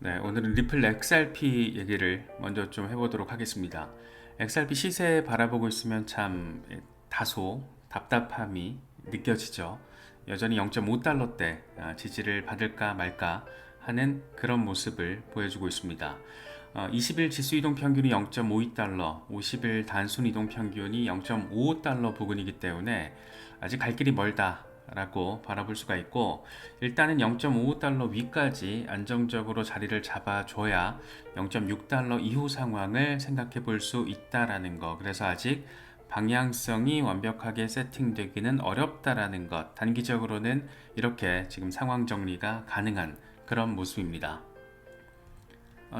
네, 오늘은 리플 XRP 얘기를 먼저 좀 해보도록 하겠습니다. XRP 시세 바라보고 있으면 참 다소 답답함이 느껴지죠. 여전히 0.5달러대 지지를 받을까 말까 하는 그런 모습을 보여주고 있습니다. 20일 지수 이동 평균이 0.52달러, 50일 단순 이동 평균이 0.55달러 부근이기 때문에 아직 갈 길이 멀다 라고 바라볼 수가 있고, 일단은 0.55달러 위까지 안정적으로 자리를 잡아줘야 0.6달러 이후 상황을 생각해 볼 수 있다라는 거. 그래서 아직 방향성이 완벽하게 세팅되기는 어렵다라는 것. 단기적으로는 이렇게 지금 상황 정리가 가능한 그런 모습입니다.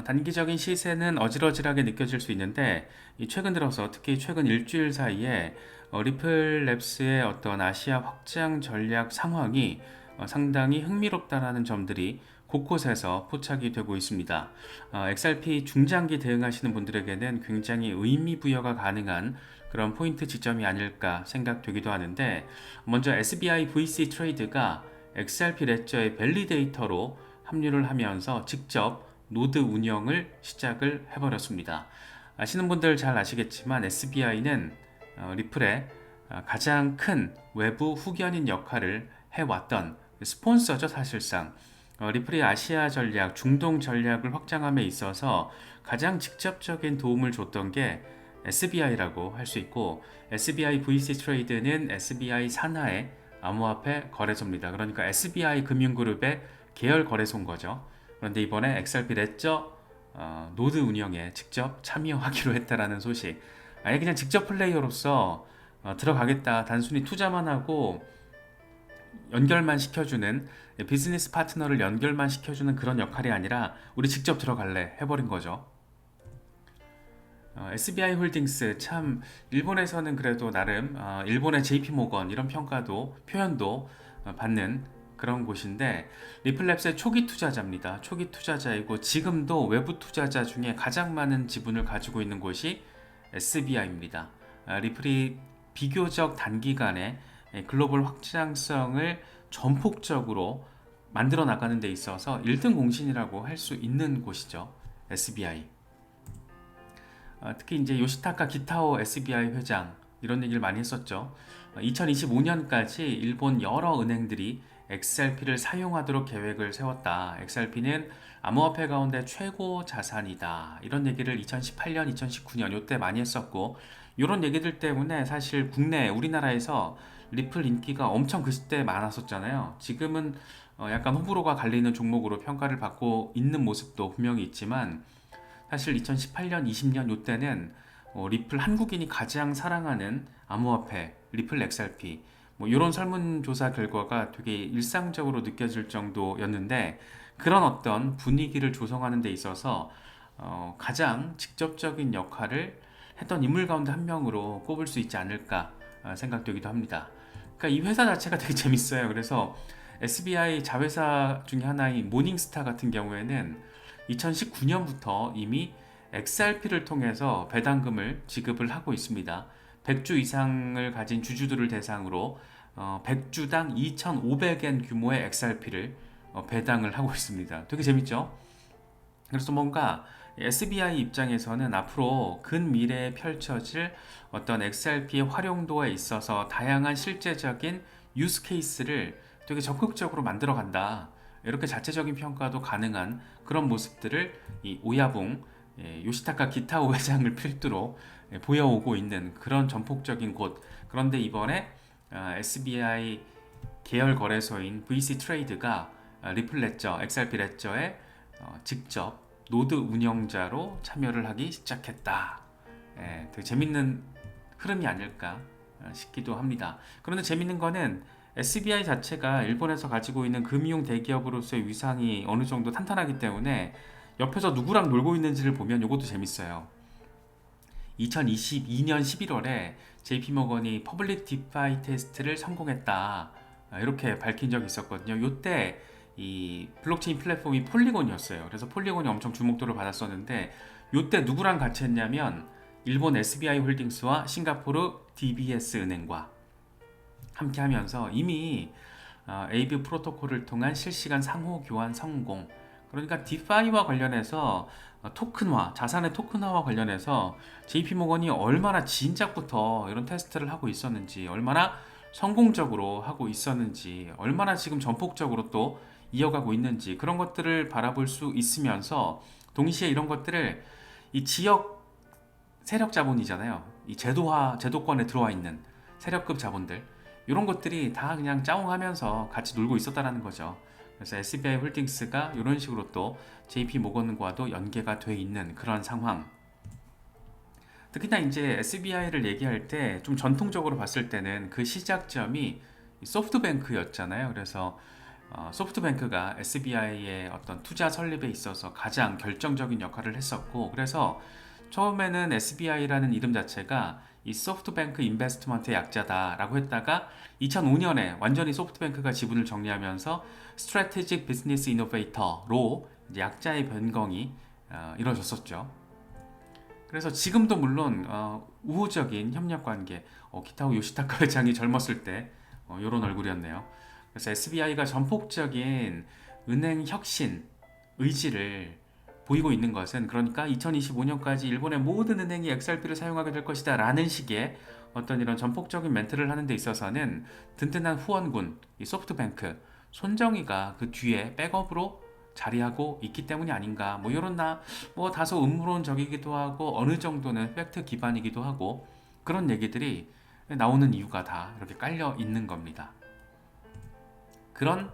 단기적인 시세는 어질어질하게 느껴질 수 있는데, 최근 들어서 특히 최근 일주일 사이에 리플랩스의 어떤 아시아 확장 전략 상황이 상당히 흥미롭다라는 점들이 곳곳에서 포착이 되고 있습니다. XRP 중장기 대응하시는 분들에게는 굉장히 의미 부여가 가능한 그런 포인트 지점이 아닐까 생각되기도 하는데, 먼저 SBI VC 트레이드가 XRP 레저의 밸리데이터로 합류를 하면서 직접 노드 운영을 시작을 해버렸습니다. 아시는 분들 잘 아시겠지만 SBI는 리플의 가장 큰 외부 후견인 역할을 해왔던 스폰서죠. 사실상 리플의 아시아 전략, 중동 전략을 확장함에 있어서 가장 직접적인 도움을 줬던 게 SBI라고 할 수 있고, SBI VC 트레이드는 SBI 산하의 암호화폐 거래소입니다. 그러니까 SBI 금융그룹의 계열 거래소인 거죠. 그런데 이번에 XRP 레저 노드 운영에 직접 참여하기로 했다라는 소식. 아예 그냥 직접 플레이어로서 들어가겠다. 단순히 투자만 하고 연결만 시켜주는, 비즈니스 파트너를 연결만 시켜주는 그런 역할이 아니라 우리 직접 들어갈래 해버린 거죠. SBI 홀딩스 참 일본에서는 그래도 나름 일본의 JP 모건 이런 평가도 표현도 받는 그런 곳인데, 리플랩스의 초기 투자자입니다. 초기 투자자이고 지금도 외부 투자자 중에 가장 많은 지분을 가지고 있는 곳이 SBI입니다. 리플이 비교적 단기간에 글로벌 확장성을 전폭적으로 만들어 나가는 데 있어서 1등 공신이라고 할 수 있는 곳이죠. SBI. 특히 이제 요시타카 기타오 SBI 회장 이런 얘기를 많이 했었죠. 2025년까지 일본 여러 은행들이 XRP를 사용하도록 계획을 세웠다. XRP는 암호화폐 가운데 최고 자산이다. 이런 얘기를 2018년, 2019년 이때 많이 했었고, 이런 얘기들 때문에 사실 국내 우리나라에서 리플 인기가 엄청 그때 많았었잖아요. 지금은 약간 호불호가 갈리는 종목으로 평가를 받고 있는 모습도 분명히 있지만, 사실 2018년, 20년 이때는 리플 한국인이 가장 사랑하는 암호화폐 리플 XRP 뭐 이런 설문조사 결과가 되게 일상적으로 느껴질 정도였는데, 그런 어떤 분위기를 조성하는 데 있어서 가장 직접적인 역할을 했던 인물 가운데 한 명으로 꼽을 수 있지 않을까 생각되기도 합니다. 그러니까 이 회사 자체가 되게 재밌어요. 그래서 SBI 자회사 중에 하나인 모닝스타 같은 경우에는 2019년부터 이미 XRP를 통해서 배당금을 지급을 하고 있습니다. 100주 이상을 가진 주주들을 대상으로 100주당 2,500엔 규모의 XRP를 배당을 하고 있습니다. 되게 재밌죠? 그래서 뭔가 SBI 입장에서는 앞으로 근미래에 펼쳐질 어떤 XRP의 활용도에 있어서 다양한 실제적인 유스 케이스를 되게 적극적으로 만들어 간다. 이렇게 자체적인 평가도 가능한 그런 모습들을 이 오야붕 요시타카 기타오 회장을 필두로 보여오고 있는 그런 전폭적인 곳. 그런데 이번에 SBI 계열 거래소인 VC 트레이드가 리플 레저, XRP 레저에 직접 노드 운영자로 참여를 하기 시작했다. 되게 재밌는 흐름이 아닐까 싶기도 합니다. 그런데 재밌는 거는 SBI 자체가 일본에서 가지고 있는 금융 대기업으로서의 위상이 어느 정도 탄탄하기 때문에 옆에서 누구랑 놀고 있는지를 보면 이것도 재밌어요. 2022년 11월에 JP모건이 퍼블릭 디파이 테스트를 성공했다. 이렇게 밝힌 적이 있었거든요. 이때 이 블록체인 플랫폼이 폴리곤이었어요. 그래서 폴리곤이 엄청 주목도를 받았었는데, 이때 누구랑 같이 했냐면 일본 SBI 홀딩스와 싱가포르 DBS 은행과 함께 하면서 이미 AV 프로토콜을 통한 실시간 상호 교환 성공, 그러니까 디파이와 관련해서 토큰화, 자산의 토큰화와 관련해서 JP모건이 얼마나 진작부터 이런 테스트를 하고 있었는지, 얼마나 성공적으로 하고 있었는지, 얼마나 지금 전폭적으로 또 이어가고 있는지 그런 것들을 바라볼 수 있으면서 동시에 이런 것들을 이 지역 세력 자본이잖아요. 이 제도권에 들어와 있는 세력급 자본들 이런 것들이 다 그냥 짜옹하면서 같이 놀고 있었다라는 거죠. 그래서 SBI 홀딩스가 이런 식으로 또 JP 모건과도 연계가 돼 있는 그런 상황. 특히나 이제 SBI를 얘기할 때 좀 전통적으로 봤을 때는 그 시작점이 소프트뱅크였잖아요. 그래서 소프트뱅크가 SBI의 어떤 투자 설립에 있어서 가장 결정적인 역할을 했었고, 그래서 처음에는 SBI라는 이름 자체가 이 소프트뱅크 인베스트먼트의 약자다라고 했다가 2005년에 완전히 소프트뱅크가 지분을 정리하면서 스트래테직 비즈니스 이노베이터로 약자의 변경이 이루어졌었죠. 그래서 지금도 물론 우호적인 협력 관계, 기타오 요시타카 회장이 젊었을 때 이런 얼굴이었네요. 그래서 SBI가 전폭적인 은행 혁신 의지를 보이고 있는 것은, 그러니까 2025년까지 일본의 모든 은행이 XRP를 사용하게 될 것이다 라는 식의 어떤 이런 전폭적인 멘트를 하는 데 있어서는 든든한 후원군, 이 소프트뱅크, 손정희가 그 뒤에 백업으로 자리하고 있기 때문이 아닌가, 뭐 이런 뭐 다소 음모론적이기도 하고 어느 정도는 팩트 기반이기도 하고 그런 얘기들이 나오는 이유가 다 이렇게 깔려 있는 겁니다. 그런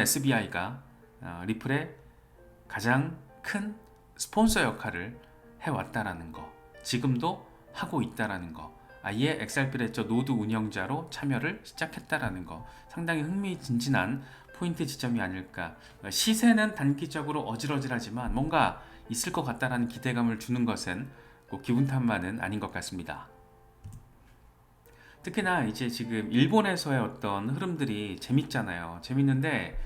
SBI가 리플의 가장 큰 스폰서 역할을 해왔다라는 거, 지금도 하고 있다라는 거, 아예 XRP 레저 노드 운영자로 참여를 시작했다라는 거, 상당히 흥미진진한 포인트 지점이 아닐까. 시세는 단기적으로 어질어질하지만 뭔가 있을 것 같다라는 기대감을 주는 것은 꼭 기분 탓만은 아닌 것 같습니다. 특히나 이제 지금 일본에서의 어떤 흐름들이 재밌잖아요. 재밌는데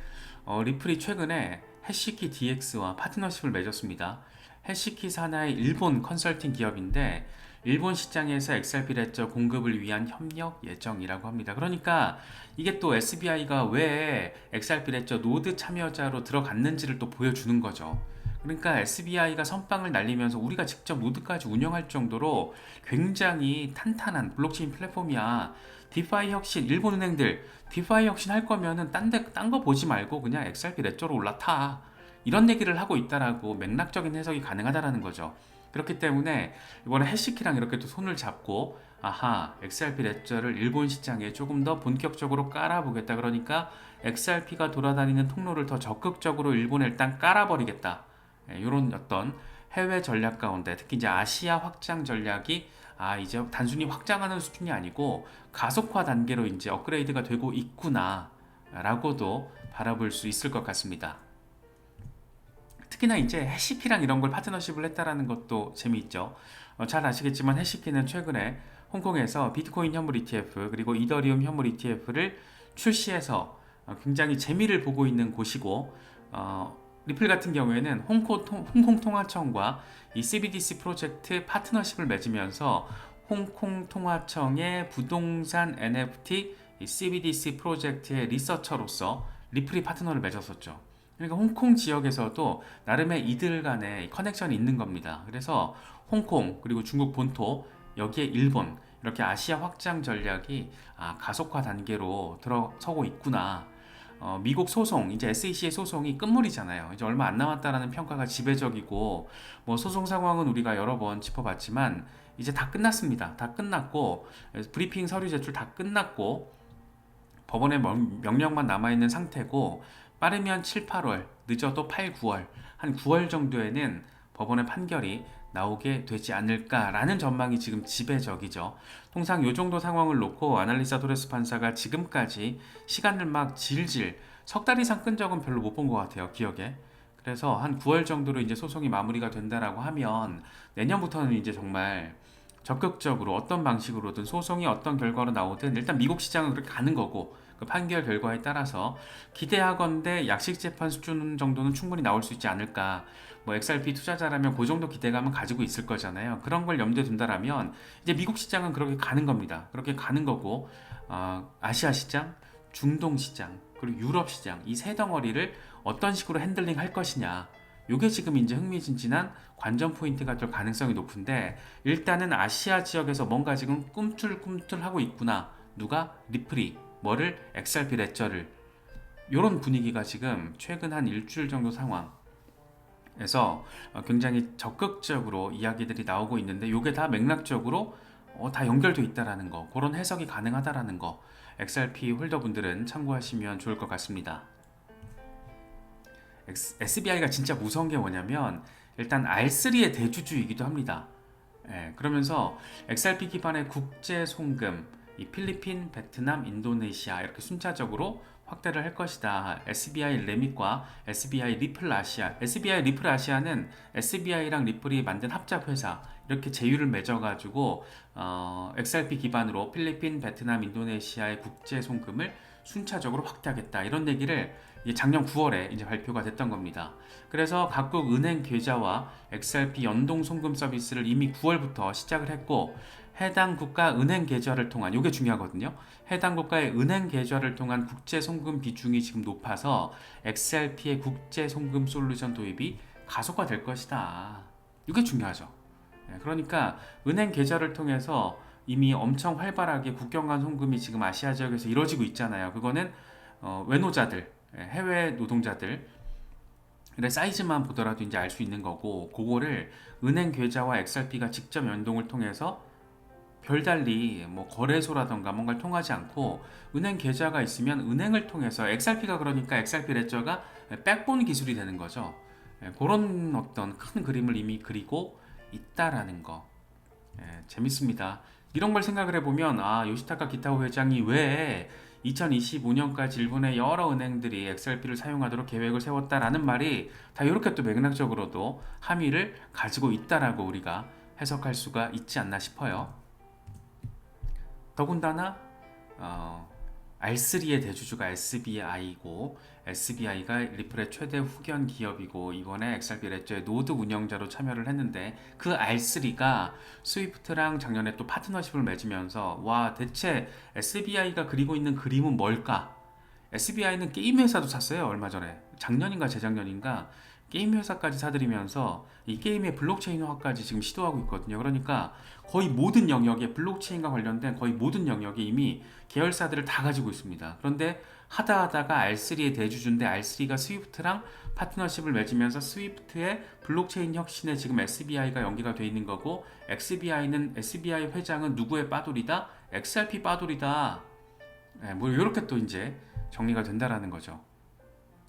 리플이 최근에 해시키 DX와 파트너십을 맺었습니다. 해시키 산하의 일본 컨설팅 기업인데 일본 시장에서 XRP 레저 공급을 위한 협력 예정이라고 합니다. 그러니까 이게 또 SBI가 왜 XRP 레저 노드 참여자로 들어갔는지를 또 보여주는 거죠. 그러니까 SBI가 선빵을 날리면서 우리가 직접 노드까지 운영할 정도로 굉장히 탄탄한 블록체인 플랫폼이야. 디파이 혁신, 일본 은행들 디파이 혁신 할 거면은 딴 거 보지 말고 그냥 XRP 레저로 올라타. 이런 얘기를 하고 있다라고 맥락적인 해석이 가능하다라는 거죠. 그렇기 때문에 이번에 해시키랑 이렇게 또 손을 잡고, 아하, XRP 레저를 일본 시장에 조금 더 본격적으로 깔아보겠다. 그러니까 XRP가 돌아다니는 통로를 더 적극적으로 일본에 일단 깔아버리겠다. 이런 어떤 해외 전략 가운데 특히 이제 아시아 확장 전략이 이제 단순히 확장하는 수준이 아니고 가속화 단계로 이제 업그레이드가 되고 있구나 라고도 바라볼 수 있을 것 같습니다. 특히나 이제 해시키랑 이런 걸 파트너십을 했다라는 것도 재미있죠. 잘 아시겠지만 해시키는 최근에 홍콩에서 비트코인 현물 ETF 그리고 이더리움 현물 ETF를 출시해서 굉장히 재미를 보고 있는 곳이고, 리플 같은 경우에는 홍콩 통화청과 이 CBDC 프로젝트 파트너십을 맺으면서 홍콩 통화청의 부동산 NFT CBDC 프로젝트의 리서처로서 리플이 파트너를 맺었었죠. 그러니까 홍콩 지역에서도 나름의 이들 간의 커넥션이 있는 겁니다. 그래서 홍콩 그리고 중국 본토 여기에 일본 이렇게 아시아 확장 전략이 가속화 단계로 들어서고 있구나. 미국 소송, 이제 SEC의 소송이 끝물이잖아요. 이제 얼마 안 남았다라는 평가가 지배적이고, 뭐 소송 상황은 우리가 여러 번 짚어봤지만 이제 다 끝났습니다. 다 끝났고 브리핑 서류 제출 다 끝났고 법원의 명령만 남아있는 상태고, 빠르면 7, 8월, 늦어도 8, 9월, 한 9월 정도에는 법원의 판결이 나오게 되지 않을까라는 전망이 지금 지배적이죠. 통상 이 정도 상황을 놓고 아날리사 토레스 판사가 지금까지 시간을 막 질질 석 달 이상 끈 적은 별로 못 본 것 같아요, 기억에. 그래서 한 9월 정도로 이제 소송이 마무리가 된다라고 하면 내년부터는 이제 정말 적극적으로 어떤 방식으로든 소송이 어떤 결과로 나오든 일단 미국 시장은 그렇게 가는 거고, 그 판결 결과에 따라서 기대하건대 약식 재판 수준 정도는 충분히 나올 수 있지 않을까. 뭐 XRP 투자자라면 그 정도 기대감은 가지고 있을 거잖아요. 그런 걸 염두에 둔다라면 이제 미국 시장은 그렇게 가는 겁니다. 그렇게 가는 거고, 아시아 시장, 중동 시장, 그리고 유럽 시장 이 세 덩어리를 어떤 식으로 핸들링 할 것이냐. 요게 지금 이제 흥미진진한 관전 포인트가 될 가능성이 높은데, 일단은 아시아 지역에서 뭔가 지금 꿈틀꿈틀하고 있구나. 누가? 리플이. 뭐를? XRP 레저를. 요런 분위기가 지금 최근 한 일주일 정도 상황에서 굉장히 적극적으로 이야기들이 나오고 있는데, 요게 다 맥락적으로 다 연결돼 있다라는 거, 그런 해석이 가능하다라는 거, XRP 홀더분들은 참고하시면 좋을 것 같습니다. SBI가 진짜 무서운 게 뭐냐면, 일단 R3의 대주주이기도 합니다. 그러면서 XRP 기반의 국제 송금, 이 필리핀, 베트남, 인도네시아 이렇게 순차적으로 확대를 할 것이다. SBI 레밋과 SBI 리플 아시아. SBI 리플 아시아는 SBI랑 리플이 만든 합작 회사. 이렇게 제휴를 맺어가지고 XRP 기반으로 필리핀, 베트남, 인도네시아의 국제 송금을 순차적으로 확대하겠다. 이런 얘기를 작년 9월에 이제 발표가 됐던 겁니다. 그래서 각국 은행 계좌와 XRP 연동 송금 서비스를 이미 9월부터 시작을 했고, 해당 국가 은행 계좌를 통한, 이게 중요하거든요. 해당 국가의 은행 계좌를 통한 국제 송금 비중이 지금 높아서 XRP의 국제 송금 솔루션 도입이 가속화될 것이다. 이게 중요하죠. 그러니까 은행 계좌를 통해서 이미 엄청 활발하게 국경 간 송금이 지금 아시아 지역에서 이루어지고 있잖아요. 그거는 외노자들, 해외 노동자들의 사이즈만 보더라도 이제 알 수 있는 거고, 그거를 은행 계좌와 XRP가 직접 연동을 통해서 별달리 뭐 거래소라던가 뭔가를 통하지 않고 은행 계좌가 있으면 은행을 통해서, XRP가 그러니까 XRP 레저가 백본 기술이 되는 거죠. 그런 어떤 큰 그림을 이미 그리고 있다라는 거. 재밌습니다. 이런 걸 생각을 해보면, 요시타카 기타오 회장이 왜 2025년까지 일본의 여러 은행들이 XRP를 사용하도록 계획을 세웠다라는 말이 다 이렇게 또 맥락적으로도 함의를 가지고 있다라고 우리가 해석할 수가 있지 않나 싶어요. 더군다나 R3의 대주주가 SBI고, SBI가 리플의 최대 후견 기업이고, 이번에 XRP 레저의 노드 운영자로 참여를 했는데, 그 R3가 스위프트랑 작년에 또 파트너십을 맺으면서, 와, 대체 SBI가 그리고 있는 그림은 뭘까? SBI는 게임 회사도 샀어요. 얼마 전에, 작년인가 재작년인가 게임 회사까지 사들이면서 이 게임의 블록체인화까지 지금 시도하고 있거든요. 그러니까 거의 모든 영역에, 블록체인과 관련된 거의 모든 영역에 이미 계열사들을 다 가지고 있습니다. 그런데 하다가 R3의 대주주인데, R3가 스위프트랑 파트너십을 맺으면서 스위프트의 블록체인 혁신에 지금 SBI가 연계가 돼 있는 거고, SBI 회장은 누구의 빠돌이다? XRP 빠돌이다. 뭐 이렇게 또 이제 정리가 된다라는 거죠.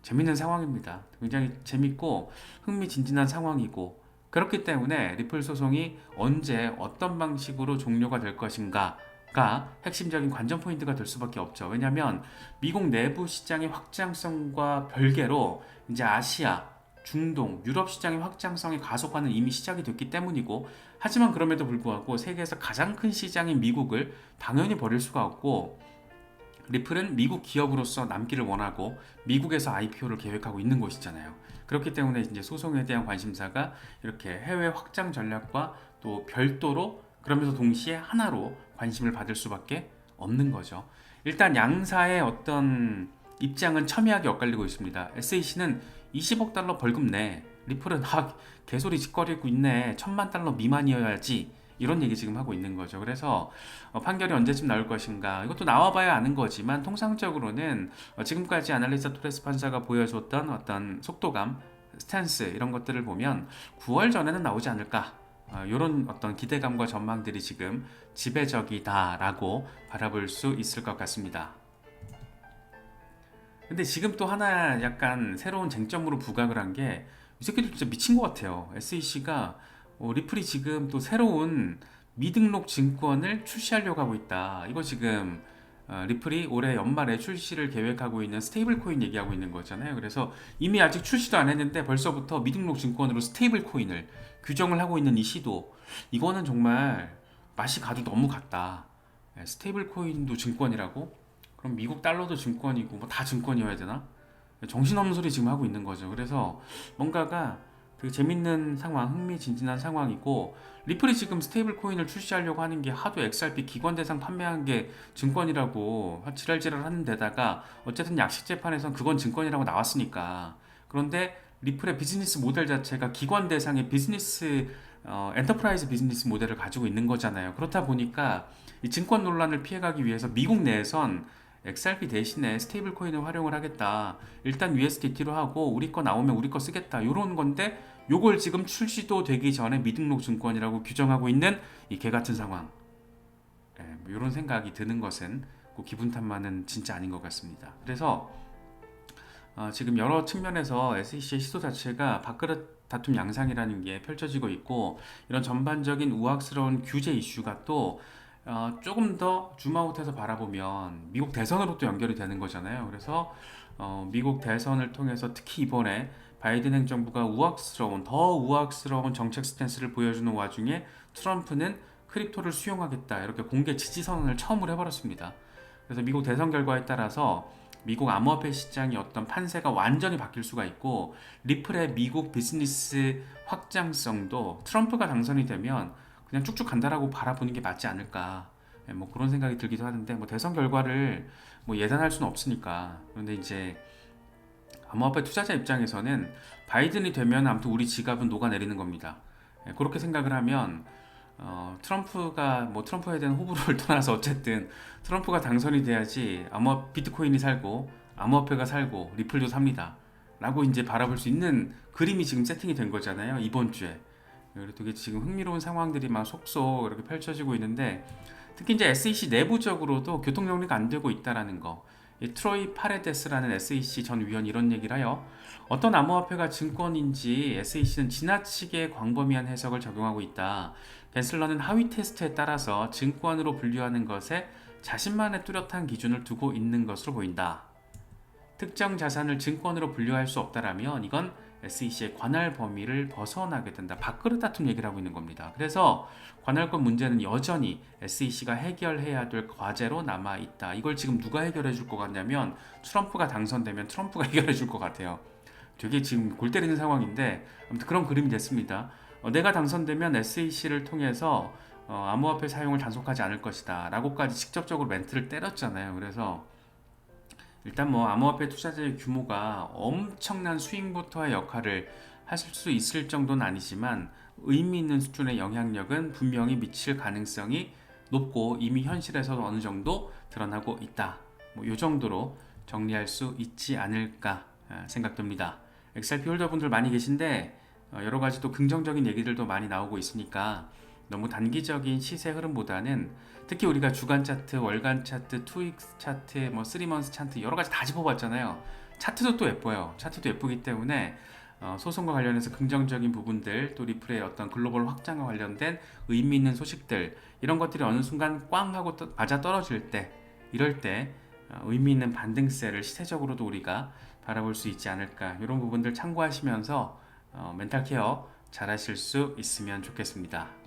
재밌는 상황입니다. 굉장히 재밌고 흥미진진한 상황이고, 그렇기 때문에 리플 소송이 언제 어떤 방식으로 종료가 될 것인가가 핵심적인 관전 포인트가 될 수밖에 없죠. 왜냐하면 미국 내부 시장의 확장성과 별개로 이제 아시아, 중동, 유럽 시장의 확장성의 가속화는 이미 시작이 됐기 때문이고, 하지만 그럼에도 불구하고 세계에서 가장 큰 시장인 미국을 당연히 버릴 수가 없고, 리플은 미국 기업으로서 남기를 원하고 미국에서 IPO를 계획하고 있는 곳이잖아요. 그렇기 때문에 이제 소송에 대한 관심사가 이렇게 해외 확장 전략과 또 별도로, 그러면서 동시에 하나로 관심을 받을 수밖에 없는 거죠. 일단 양사의 어떤 입장은 첨예하게 엇갈리고 있습니다. SAC는 20억 달러 벌금 내, 리플은 개소리 짓거리고 있네, 1000만 달러 미만이어야지, 이런 얘기 지금 하고 있는 거죠. 그래서 판결이 언제쯤 나올 것인가, 이것도 나와봐야 아는 거지만, 통상적으로는 지금까지 아날리스타 토레스 판사가 보여줬던 어떤 속도감, 스탠스, 이런 것들을 보면 9월 전에는 나오지 않을까, 이런 어떤 기대감과 전망들이 지금 지배적이다라고 바라볼 수 있을 것 같습니다. 근데 지금 또 하나 약간 새로운 쟁점으로 부각을 한 게, 이 새끼들 진짜 미친 것 같아요. SEC가 리플이 지금 또 새로운 미등록 증권을 출시하려고 하고 있다. 이거 지금 리플이 올해 연말에 출시를 계획하고 있는 스테이블 코인 얘기하고 있는 거잖아요. 그래서 이미 아직 출시도 안 했는데 벌써부터 미등록 증권으로 스테이블 코인을 규정을 하고 있는 이 시도, 이거는 정말 맛이 가도 너무 갔다. 스테이블 코인도 증권이라고? 그럼 미국 달러도 증권이고 뭐 다 증권이어야 되나? 정신없는 소리 지금 하고 있는 거죠. 그래서 뭔가가 되게 재밌는 상황, 흥미진진한 상황이고 리플이 지금 스테이블 코인을 출시하려고 하는 게 하도 XRP 기관 대상 판매한 게 증권이라고 지랄지랄 하는 데다가 어쨌든 약식 재판에선 그건 증권이라고 나왔으니까. 그런데 리플의 비즈니스 모델 자체가 기관 대상의 비즈니스 엔터프라이즈 비즈니스 모델을 가지고 있는 거잖아요. 그렇다 보니까 이 증권 논란을 피해가기 위해서 미국 내에선 XRP 대신에 스테이블 코인을 활용을 하겠다. 일단 USDT로 하고 우리 거 나오면 우리 거 쓰겠다. 요런 건데 요걸 지금 출시도 되기 전에 미등록 증권이라고 규정하고 있는 이 개 같은 상황. 뭐 이런 생각이 드는 것은 그 기분 탓만은 진짜 아닌 것 같습니다. 그래서 지금 여러 측면에서 SEC의 시도 자체가 밥그릇 다툼 양상이라는 게 펼쳐지고 있고 이런 전반적인 우악스러운 규제 이슈가 또 조금 더 줌아웃해서 바라보면 미국 대선으로 또 연결이 되는 거잖아요. 그래서 미국 대선을 통해서 특히 이번에 바이든 행정부가 더 우악스러운 정책 스탠스를 보여주는 와중에 트럼프는 크립토를 수용하겠다 이렇게 공개 지지 선언을 처음으로 해버렸습니다. 그래서 미국 대선 결과에 따라서 미국 암호화폐 시장의 어떤 판세가 완전히 바뀔 수가 있고 리플의 미국 비즈니스 확장성도 트럼프가 당선이 되면 그냥 쭉쭉 간다라고 바라보는 게 맞지 않을까. 뭐 그런 생각이 들기도 하는데 뭐 대선 결과를 뭐 예단할 수는 없으니까. 그런데 이제 암호화폐 투자자 입장에서는 바이든이 되면 아무튼 우리 지갑은 녹아내리는 겁니다. 그렇게 생각을 하면 트럼프에 대한 호불호를 떠나서 어쨌든 트럼프가 당선이 돼야지 비트코인이 살고 암호화폐가 살고 리플도 삽니다. 라고 이제 바라볼 수 있는 그림이 지금 세팅이 된 거잖아요. 이번 주에. 그리고 되게 지금 흥미로운 상황들이 막 속속 이렇게 펼쳐지고 있는데 특히 이제 SEC 내부적으로도 교통 정리가 안 되고 있다라는 거. 이 트로이 파레데스라는 SEC 전 위원이 이런 얘기를 해요. 어떤 암호화폐가 증권인지 SEC는 지나치게 광범위한 해석을 적용하고 있다. 겐슬러는 하위 테스트에 따라서 증권으로 분류하는 것에 자신만의 뚜렷한 기준을 두고 있는 것으로 보인다. 특정 자산을 증권으로 분류할 수 없다라면 이건 SEC의 관할 범위를 벗어나게 된다. 밥그릇 다툼 얘기를 하고 있는 겁니다. 그래서 관할권 문제는 여전히 SEC가 해결해야 될 과제로 남아 있다. 이걸 지금 누가 해결해 줄 것 같냐면 트럼프가 당선되면 트럼프가 해결해 줄 것 같아요. 되게 지금 골 때리는 상황인데 아무튼 그런 그림이 됐습니다. 내가 당선되면 SEC를 통해서 암호화폐 사용을 단속하지 않을 것이다 라고까지 직접적으로 멘트를 때렸잖아요. 그래서 일단 뭐 암호화폐 투자자의 규모가 엄청난 스윙부터의 역할을 하실 수 있을 정도는 아니지만 의미 있는 수준의 영향력은 분명히 미칠 가능성이 높고 이미 현실에서도 어느 정도 드러나고 있다. 뭐 이 정도로 정리할 수 있지 않을까 생각됩니다. XRP 홀더분들 많이 계신데 여러 가지 또 긍정적인 얘기들도 많이 나오고 있으니까 너무 단기적인 시세 흐름보다는 특히 우리가 주간 차트, 월간 차트, 투익 차트, 뭐 3month 차트 여러 가지 다 짚어봤잖아요. 차트도 또 예뻐요. 차트도 예쁘기 때문에 소송과 관련해서 긍정적인 부분들 또 리플의 어떤 글로벌 확장과 관련된 의미 있는 소식들 이런 것들이 어느 순간 꽝 하고 맞아 떨어질 때 이럴 때 의미 있는 반등세를 시세적으로도 우리가 바라볼 수 있지 않을까 이런 부분들 참고하시면서 멘탈 케어 잘 하실 수 있으면 좋겠습니다.